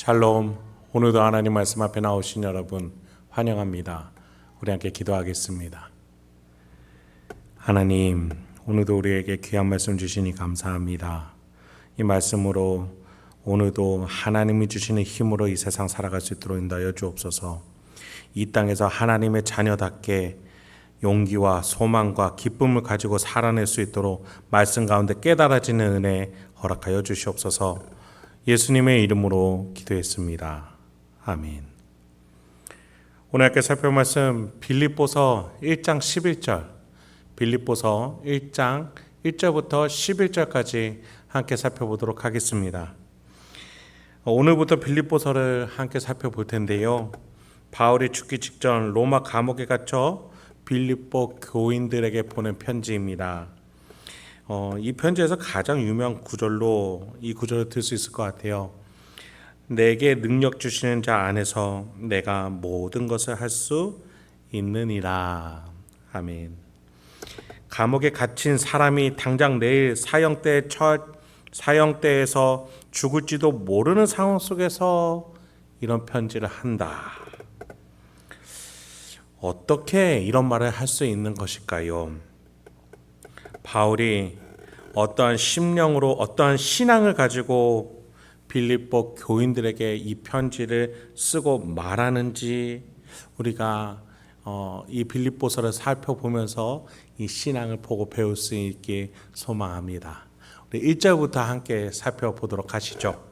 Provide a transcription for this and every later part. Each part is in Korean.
샬롬. 오늘도 하나님 말씀 앞에 나오신 여러분 환영합니다. 우리 함께 기도하겠습니다. 하나님, 오늘도 우리에게 귀한 말씀 주시니 감사합니다. 이 말씀으로 오늘도 하나님이 주시는 힘으로 이 세상 살아갈 수 있도록 인도하여 주옵소서. 이 땅에서 하나님의 자녀답게 용기와 소망과 기쁨을 가지고 살아낼 수 있도록 말씀 가운데 깨달아지는 은혜 허락하여 주시옵소서. 예수님의 이름으로 기도했습니다. 아멘. 오늘 함께 살펴볼 말씀 빌립보서 1장 11절, 빌립보서 1장 1절부터 11절까지 함께 살펴보도록 하겠습니다. 오늘부터 빌립보서를 함께 살펴볼 텐데요. 바울이 죽기 직전 로마 감옥에 갇혀 빌립보 교인들에게 보낸 편지입니다. 이 편지에서 가장 유명한 구절로 이 구절을 들 수 있을 것 같아요. 내게 능력 주시는 자 안에서 내가 모든 것을 할 수 있느니라. 아멘. 감옥에 갇힌 사람이 당장 내일 사형대에서 죽을지도 모르는 상황 속에서 이런 편지를 한다. 어떻게 이런 말을 할 수 있는 것일까요? 바울이 어떠한 심령으로 어떠한 신앙을 가지고 빌립보 교인들에게 이 편지를 쓰고 말하는지 우리가 이 빌립보서를 살펴보면서 이 신앙을 보고 배울 수 있게 소망합니다. 우리 1절부터 함께 살펴보도록 하시죠.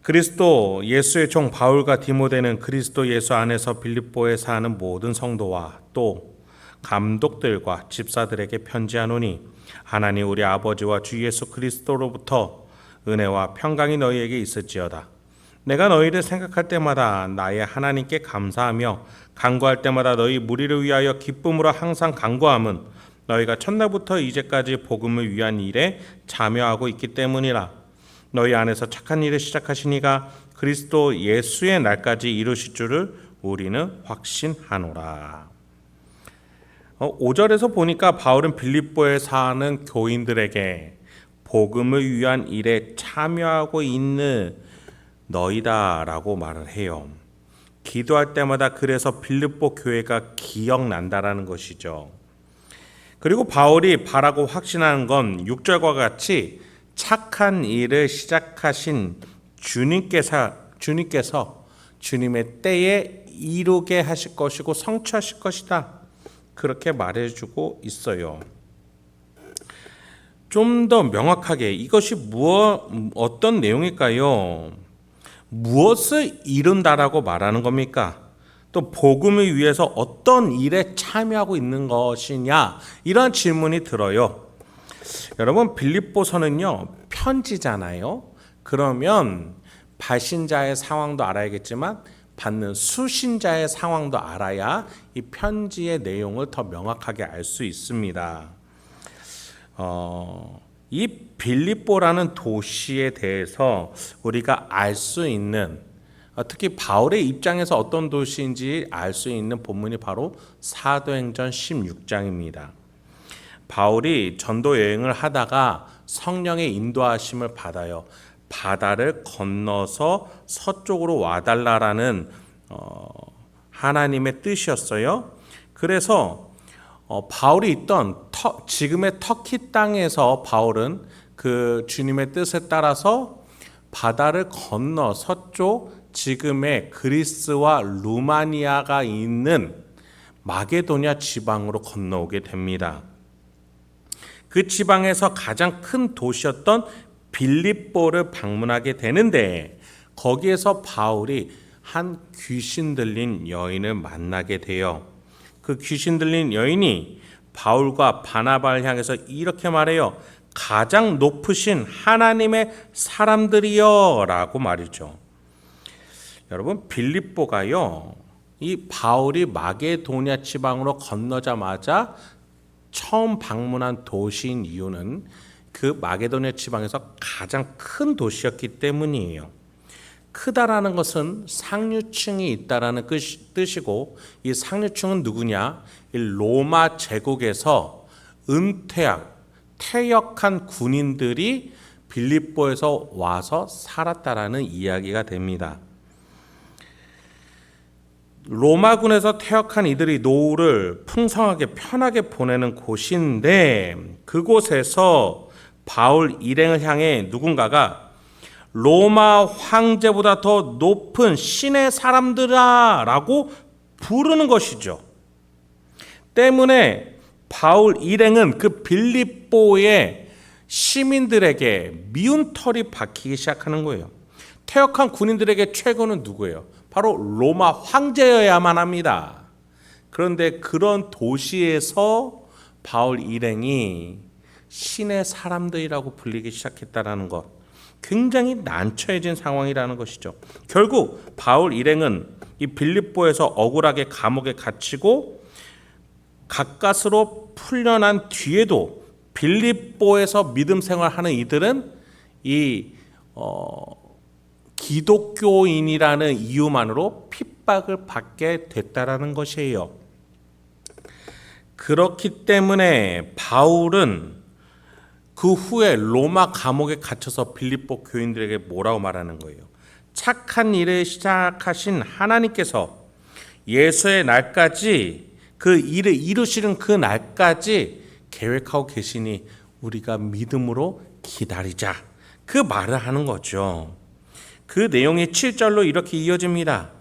그리스도 예수의 종 바울과 디모데는 그리스도 예수 안에서 빌립보에 사는 모든 성도와 또 감독들과 집사들에게 편지하노니 하나님 우리 아버지와 주 예수 그리스도로부터 은혜와 평강이 너희에게 있을지어다. 내가 너희를 생각할 때마다 나의 하나님께 감사하며 간구할 때마다 너희 무리를 위하여 기쁨으로 항상 간구함은 너희가 첫날부터 이제까지 복음을 위한 일에 참여하고 있기 때문이라. 너희 안에서 착한 일을 시작하시니가 그리스도 예수의 날까지 이루실 줄을 우리는 확신하노라. 5절에서 보니까 바울은 빌립보에 사는 교인들에게 복음을 위한 일에 참여하고 있는 너희다라고 말을 해요. 기도할 때마다 그래서 빌립보 교회가 기억난다라는 것이죠. 그리고 바울이 바라고 확신하는 건 6절과 같이 착한 일을 시작하신 주님께서 주님의 때에 이루게 하실 것이고 성취하실 것이다. 그렇게 말해주고 있어요. 좀 더 명확하게 이것이 어떤 내용일까요? 무엇을 이룬다라고 말하는 겁니까? 또 복음을 위해서 어떤 일에 참여하고 있는 것이냐? 이런 질문이 들어요. 여러분, 빌립보서는요 편지잖아요. 그러면 발신자의 상황도 알아야겠지만 받는 수신자의 상황도 알아야 이 편지의 내용을 더 명확하게 알 수 있습니다. 이 빌립보라는 도시에 대해서 우리가 알 수 있는, 특히 바울의 입장에서 어떤 도시인지 알 수 있는 본문이 바로 사도행전 16장입니다. 바울이 전도 여행을 하다가 성령의 인도하심을 받아요. 바다를 건너서 서쪽으로 와달라라는 하나님의 뜻이었어요. 그래서 바울이 있던 지금의 터키 땅에서 바울은 그 주님의 뜻에 따라서 바다를 건너 서쪽 지금의 그리스와 루마니아가 있는 마게도냐 지방으로 건너오게 됩니다. 그 지방에서 가장 큰 도시였던 빌립보를 방문하게 되는데 거기에서 바울이 한 귀신 들린 여인을 만나게 돼요. 그 귀신 들린 여인이 바울과 바나바를 향해서 이렇게 말해요. 가장 높으신 하나님의 사람들이여 라고 말이죠. 여러분, 빌립보가요 이 바울이 마게도냐 지방으로 건너자마자 처음 방문한 도시인 이유는 그 마게도냐 지방에서 가장 큰 도시였기 때문이에요. 크다라는 것은 상류층이 있다라는 뜻이고 이 상류층은 누구냐? 이 로마 제국에서 퇴역한 군인들이 빌립보에서 와서 살았다라는 이야기가 됩니다. 로마군에서 퇴역한 이들이 노후를 풍성하게 편하게 보내는 곳인데, 그곳에서 바울 일행을 향해 누군가가 로마 황제보다 더 높은 신의 사람들아 라고 부르는 것이죠. 때문에 바울 일행은 그 빌립보의 시민들에게 미운 털이 박히기 시작하는 거예요. 퇴역한 군인들에게 최고는 누구예요? 바로 로마 황제여야만 합니다. 그런데 그런 도시에서 바울 일행이 신의 사람들이라고 불리기 시작했다는 것, 굉장히 난처해진 상황이라는 것이죠. 결국 바울 일행은 이 빌립보에서 억울하게 감옥에 갇히고 가까스로 풀려난 뒤에도 빌립보에서 믿음 생활하는 이들은 이 기독교인이라는 이유만으로 핍박을 받게 됐다라는 것이에요. 그렇기 때문에 바울은 그 후에 로마 감옥에 갇혀서 빌립보 교인들에게 뭐라고 말하는 거예요? 착한 일을 시작하신 하나님께서 예수의 날까지 그 일을 이루시는 그 날까지 계획하고 계시니 우리가 믿음으로 기다리자, 그 말을 하는 거죠. 그 내용이 7절로 이렇게 이어집니다.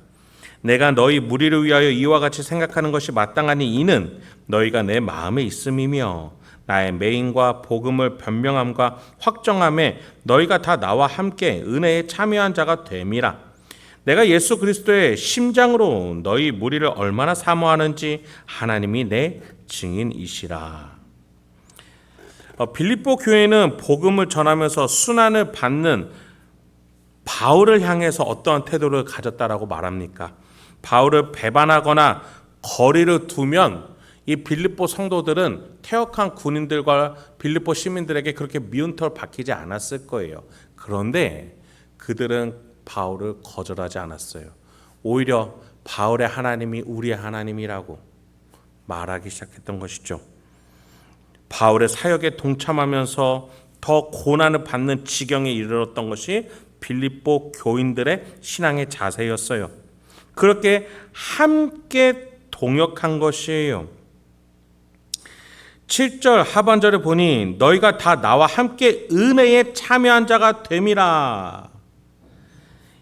내가 너희 무리를 위하여 이와 같이 생각하는 것이 마땅하니 이는 너희가 내 마음에 있음이며 나의 매인과 복음을 변명함과 확정함에 너희가 다 나와 함께 은혜에 참여한 자가 됨이라. 내가 예수 그리스도의 심장으로 너희 무리를 얼마나 사모하는지 하나님이 내 증인이시라. 빌립보 교회는 복음을 전하면서 순환을 받는 바울을 향해서 어떠한 태도를 가졌다라고 말합니까? 바울을 배반하거나 거리를 두면 이 빌립보 성도들은 퇴역한 군인들과 빌립보 시민들에게 그렇게 미운 털 박히지 않았을 거예요. 그런데 그들은 바울을 거절하지 않았어요. 오히려 바울의 하나님이 우리의 하나님이라고 말하기 시작했던 것이죠. 바울의 사역에 동참하면서 더 고난을 받는 지경에 이르렀던 것이 빌립보 교인들의 신앙의 자세였어요. 그렇게 함께 동역한 것이에요. 7절 하반절에 보니 너희가 다 나와 함께 은혜에 참여한 자가 됨이라.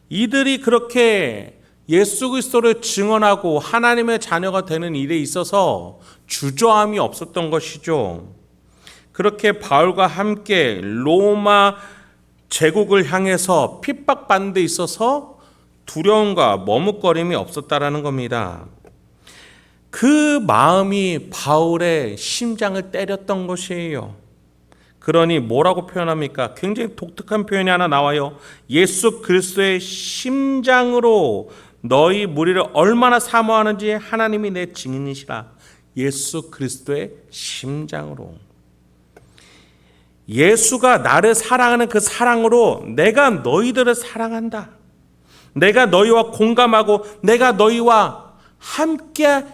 이들이 그렇게 예수 그리스도를 증언하고 하나님의 자녀가 되는 일에 있어서 주저함이 없었던 것이죠. 그렇게 바울과 함께 로마 제국을 향해서 핍박받는 데 있어서 두려움과 머뭇거림이 없었다라는 겁니다. 그 마음이 바울의 심장을 때렸던 것이에요. 그러니 뭐라고 표현합니까? 굉장히 독특한 표현이 하나 나와요. 예수 그리스도의 심장으로 너희 무리를 얼마나 사모하는지 하나님이 내 증인이시라. 예수 그리스도의 심장으로. 예수가 나를 사랑하는 그 사랑으로 내가 너희들을 사랑한다. 내가 너희와 공감하고 내가 너희와 함께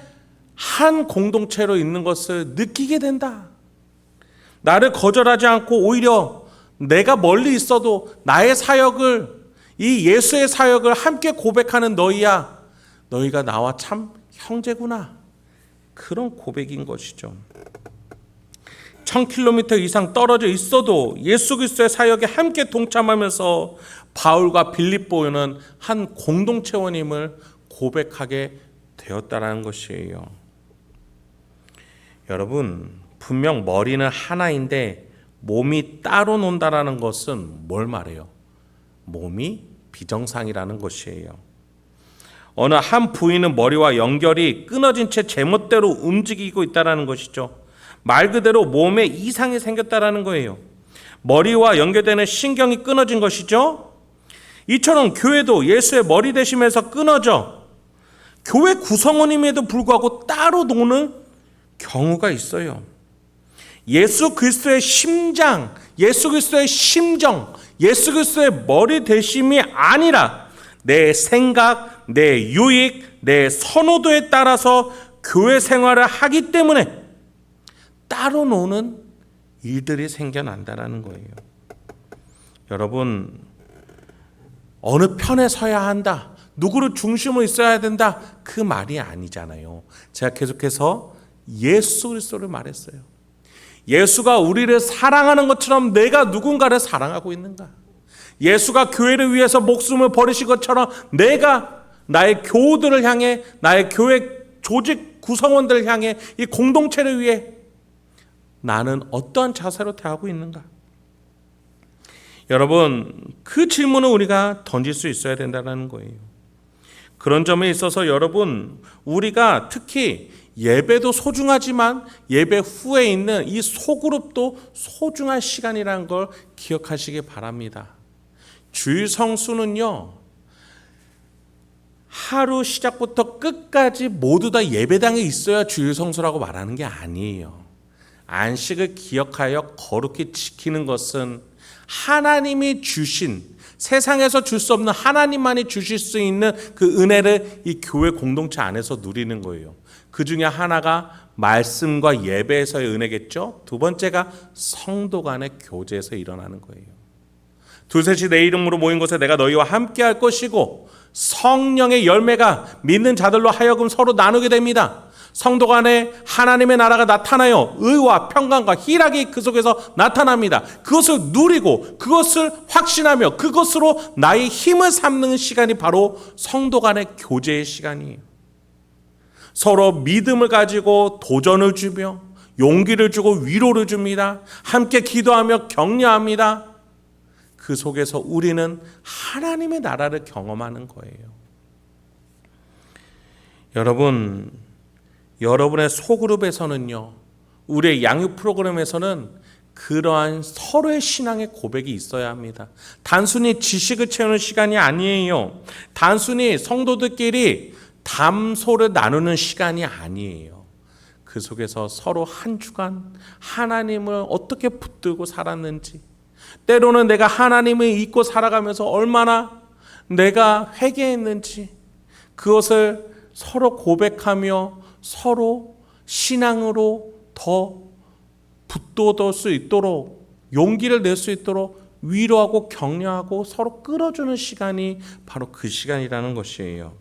한 공동체로 있는 것을 느끼게 된다. 나를 거절하지 않고 오히려 내가 멀리 있어도 나의 사역을, 이 예수의 사역을 함께 고백하는 너희야. 너희가 나와 참 형제구나. 그런 고백인 것이죠. 1000km 이상 떨어져 있어도 예수 그리스도의 사역에 함께 동참하면서 바울과 빌립보는 한 공동체원임을 고백하게 되었다는 것이에요. 여러분, 분명 머리는 하나인데 몸이 따로 논다라는 것은 뭘 말해요? 몸이 비정상이라는 것이에요. 어느 한 부위는 머리와 연결이 끊어진 채 제멋대로 움직이고 있다는 것이죠. 말 그대로 몸에 이상이 생겼다는 거예요. 머리와 연결되는 신경이 끊어진 것이죠. 이처럼 교회도 예수의 머리 되시면서 끊어져 교회 구성원임에도 불구하고 따로 노는 경우가 있어요. 예수 그리스도의 심장, 예수 그리스도의 심정, 예수 그리스도의 머리 되심이 아니라 내 생각, 내 유익, 내 선호도에 따라서 교회 생활을 하기 때문에 따로 노는 일들이 생겨난다는 거예요. 여러분, 어느 편에 서야 한다, 누구를 중심으로 있어야 된다, 그 말이 아니잖아요. 제가 계속해서 예수 그리스도를 말했어요. 예수가 우리를 사랑하는 것처럼 내가 누군가를 사랑하고 있는가? 예수가 교회를 위해서 목숨을 버리신 것처럼 내가 나의 교우들을 향해, 나의 교회 조직 구성원들을 향해, 이 공동체를 위해 나는 어떠한 자세로 대하고 있는가? 여러분, 그 질문을 우리가 던질 수 있어야 된다는 거예요. 그런 점에 있어서 여러분, 우리가 특히 예배도 소중하지만 예배 후에 있는 이 소그룹도 소중한 시간이라는 걸 기억하시기 바랍니다. 주일 성수는요, 하루 시작부터 끝까지 모두 다 예배당에 있어야 주일 성수라고 말하는 게 아니에요. 안식을 기억하여 거룩히 지키는 것은 하나님이 주신, 세상에서 줄 수 없는 하나님만이 주실 수 있는 그 은혜를 이 교회 공동체 안에서 누리는 거예요. 그 중에 하나가 말씀과 예배에서의 은혜겠죠. 두 번째가 성도 간의 교제에서 일어나는 거예요. 둘셋이 내 이름으로 모인 곳에 내가 너희와 함께 할 것이고, 성령의 열매가 믿는 자들로 하여금 서로 나누게 됩니다. 성도 간에 하나님의 나라가 나타나요. 의와 평강과 희락이 그 속에서 나타납니다. 그것을 누리고 그것을 확신하며 그것으로 나의 힘을 삼는 시간이 바로 성도 간의 교제의 시간이에요. 서로 믿음을 가지고 도전을 주며 용기를 주고 위로를 줍니다. 함께 기도하며 격려합니다. 그 속에서 우리는 하나님의 나라를 경험하는 거예요. 여러분, 여러분의 소그룹에서는요, 우리의 양육 프로그램에서는 그러한 서로의 신앙의 고백이 있어야 합니다. 단순히 지식을 채우는 시간이 아니에요. 단순히 성도들끼리 담소를 나누는 시간이 아니에요. 그 속에서 서로 한 주간 하나님을 어떻게 붙들고 살았는지, 때로는 내가 하나님을 잊고 살아가면서 얼마나 내가 회개했는지, 그것을 서로 고백하며 서로 신앙으로 더 붙돋을 수 있도록, 용기를 낼 수 있도록 위로하고 격려하고 서로 끌어주는 시간이 바로 그 시간이라는 것이에요.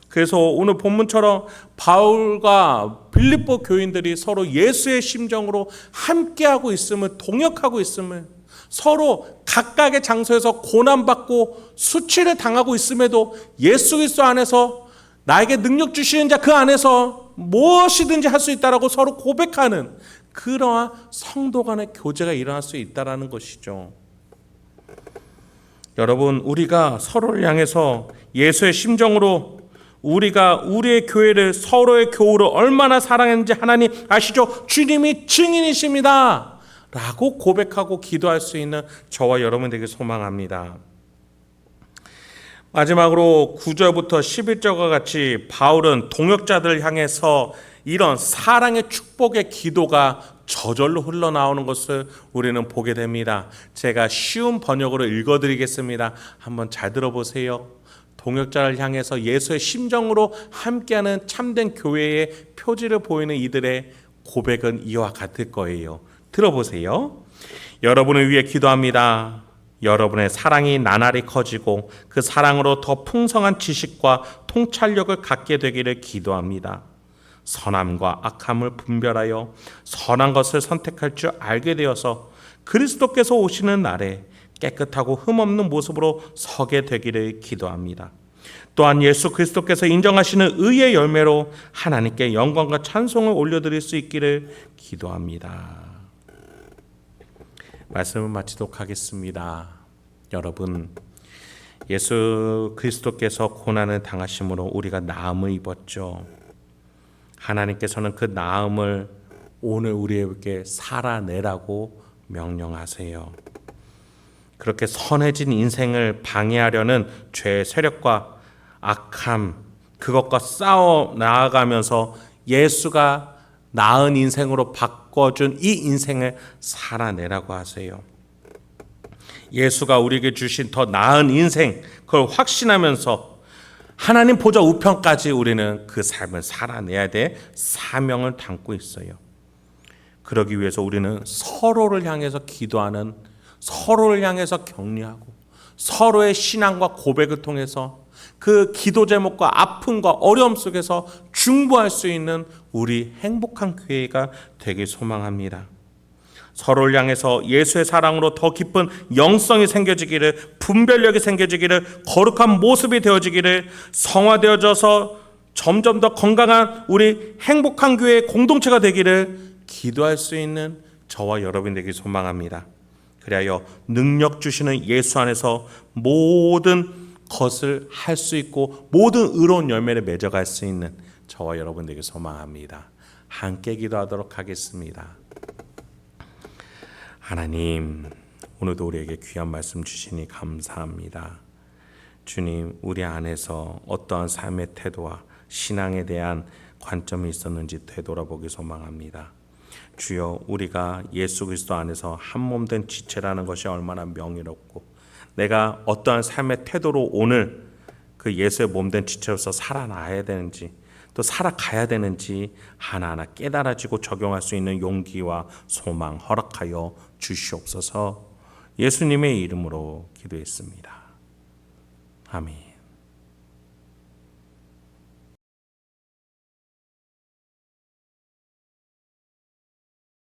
그래서 오늘 본문처럼 바울과 빌립보 교인들이 서로 예수의 심정으로 함께하고 있음을, 동역하고 있음을, 서로 각각의 장소에서 고난받고 수치를 당하고 있음에도 예수 그리스도 안에서 나에게 능력 주시는 자 그 안에서 무엇이든지 할 수 있다라고 서로 고백하는 그러한 성도 간의 교제가 일어날 수 있다라는 것이죠. 여러분, 우리가 서로를 향해서 예수의 심정으로 우리가 우리의 교회를, 서로의 교우를 얼마나 사랑했는지 하나님 아시죠? 주님이 증인이십니다 라고 고백하고 기도할 수 있는 저와 여러분 되길 소망합니다. 마지막으로 9절부터 11절과 같이 바울은 동역자들을 향해서 이런 사랑의 축복의 기도가 저절로 흘러나오는 것을 우리는 보게 됩니다. 제가 쉬운 번역으로 읽어드리겠습니다. 한번 잘 들어보세요. 동역자를 향해서 예수의 심정으로 함께하는 참된 교회의 표지를 보이는 이들의 고백은 이와 같을 거예요. 들어보세요. 여러분을 위해 기도합니다. 여러분의 사랑이 나날이 커지고 그 사랑으로 더 풍성한 지식과 통찰력을 갖게 되기를 기도합니다. 선함과 악함을 분별하여 선한 것을 선택할 줄 알게 되어서 그리스도께서 오시는 날에 깨끗하고 흠없는 모습으로 서게 되기를 기도합니다. 또한 예수 그리스도께서 인정하시는 의의 열매로 하나님께 영광과 찬송을 올려드릴 수 있기를 기도합니다. 말씀을 마치도록 하겠습니다. 여러분, 예수 그리스도께서 고난을 당하심으로 우리가 나음을 입었죠. 하나님께서는 그 나음을 오늘 우리에게 살아내라고 명령하세요. 그렇게 선해진 인생을 방해하려는 죄의 세력과 악함, 그것과 싸워 나아가면서 예수가 나은 인생으로 바꿔준 이 인생을 살아내라고 하세요. 예수가 우리에게 주신 더 나은 인생, 그걸 확신하면서 하나님 보좌 우편까지 우리는 그 삶을 살아내야 될 사명을 담고 있어요. 그러기 위해서 우리는 서로를 향해서 기도하는, 서로를 향해서 격려하고 서로의 신앙과 고백을 통해서 그 기도 제목과 아픔과 어려움 속에서 중보할 수 있는 우리 행복한 교회가 되길 소망합니다. 서로를 향해서 예수의 사랑으로 더 깊은 영성이 생겨지기를, 분별력이 생겨지기를, 거룩한 모습이 되어지기를, 성화되어져서 점점 더 건강한 우리 행복한 교회의 공동체가 되기를 기도할 수 있는 저와 여러분 되길 소망합니다. 그리하여 능력 주시는 예수 안에서 모든 것을 할 수 있고 모든 의로운 열매를 맺어갈 수 있는 저와 여러분 되길 소망합니다. 함께 기도하도록 하겠습니다. 하나님, 오늘도 우리에게 귀한 말씀 주시니 감사합니다. 주님, 우리 안에서 어떠한 삶의 태도와 신앙에 대한 관점이 있었는지 되돌아보기 소망합니다. 주여, 우리가 예수 그리스도 안에서 한 몸 된 지체라는 것이 얼마나 명예롭고 내가 어떠한 삶의 태도로 오늘 그 예수의 몸 된 지체로서 살아나야 되는지 또 살아가야 되는지 하나하나 깨달아지고 적용할 수 있는 용기와 소망 허락하여 주시옵소서. 예수님의 이름으로 기도했습니다. 아멘.